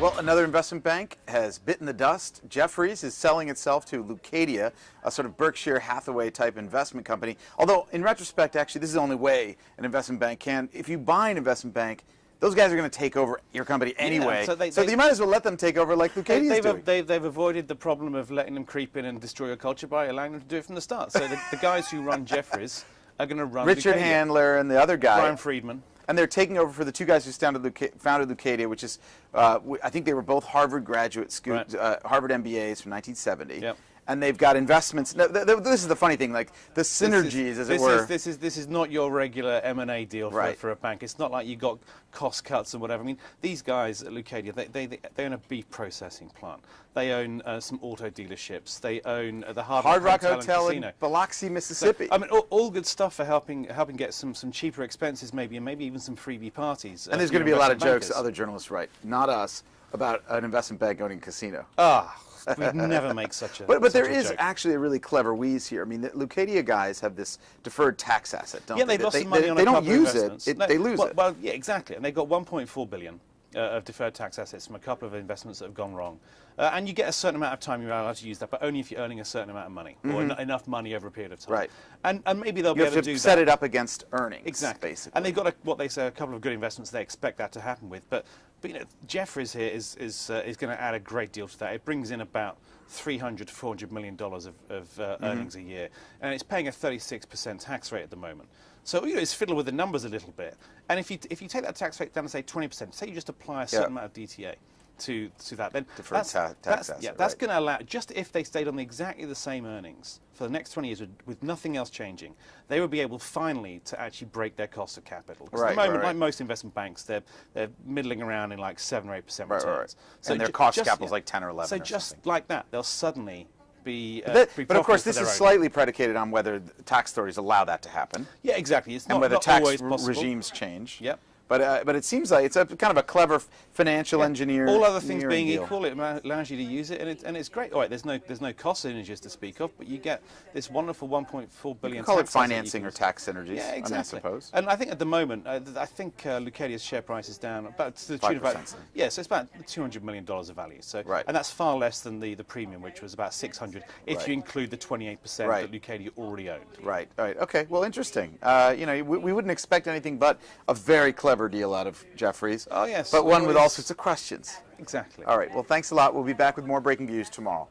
Well, another investment bank has bitten the dust. Jefferies is selling itself to Leucadia, a sort of Berkshire Hathaway type investment company. Although, in retrospect, actually, this is the only way an investment bank can. If you buy an investment bank, those guys are going to take over your company anyway. Yeah, so you might as well let them take over like Leucadia is doing. They've avoided the problem of letting them creep in and destroy your culture by allowing them to do it from the start. So the guys who run Jefferies are going to run Richard Leucadia. Handler and the other guy. Brian Friedman. And they're taking over for the two guys who founded Leucadia, which is, I think they were both Harvard graduate Harvard MBAs from 1970. Yep. And they've got investments. No, this is the funny thing, like the synergies, as it were. This is not your regular M&A deal for a bank. It's not like you got cost cuts and whatever. I mean, these guys at Leucadia, they own a beef processing plant. They own some auto dealerships. They own the Hard Rock Hotel in Biloxi, Mississippi. So, I mean, all good stuff for helping get some cheaper expenses, maybe, and maybe even some freebie parties. And there's going to be a lot of jokes other journalists write, not us, about an investment bank owning a casino. We'd never make such a But there is joke. actually a really clever wheeze here. I mean, the Leucadia guys have this deferred tax asset, don't they? Yeah, they've lost some money on a couple couple of of investments. They lose it. Well, yeah, exactly. And they've got 1.4 billion of deferred tax assets from a couple of investments that have gone wrong. And you get a certain amount of time you're allowed to use that, but only if you're earning a certain amount of money, or enough money over a period of time. Right. And maybe they'll be You able have to do to set that. it up against earnings, Exactly. basically. And they've got what they say a couple of good investments they expect that to happen with. But you know, Jefferies here is going to add a great deal to that. It brings in about $300 to $400 million of earnings a year, and it's paying a 36% tax rate at the moment. So you know, it's fiddle with the numbers a little bit. And if you take that tax rate down to say 20%, say you just apply a certain amount of DTA to that, then that's going to allow, just if they stayed on exactly the same earnings for the next 20 years with nothing else changing, they would be able finally to actually break their cost of capital. Because at the moment, like most investment banks, they're middling around in like 7 or 8% returns. So and their cost of capital is like 10 or 11. So just like that, they'll suddenly be but of course, this is slightly predicated on whether the tax authorities allow that to happen. Yeah, exactly. It's and not, whether not tax always possible. regimes change. Yep. But it seems like it's a kind of a clever financial engineer. All other things being deal. equal, it allows you to use it, and it's great. All right, there's no cost synergies to speak of, but you get this wonderful 1.4 billion. You can call it financing or tax synergies. Yeah, exactly. I suppose. And I think at the moment, I think Leucadia's share price is down about to the tune of about so it's about $200 million of value. So and that's far less than the premium, which was about 600 if you include the 28% that Leucadia already owned. Right. Okay. Well, interesting. You know, we wouldn't expect anything but a very clever deal out of Jefferies. Oh yes. But one with all sorts of questions. Exactly. All right. Well, thanks a lot. We'll be back with more Breaking Views tomorrow.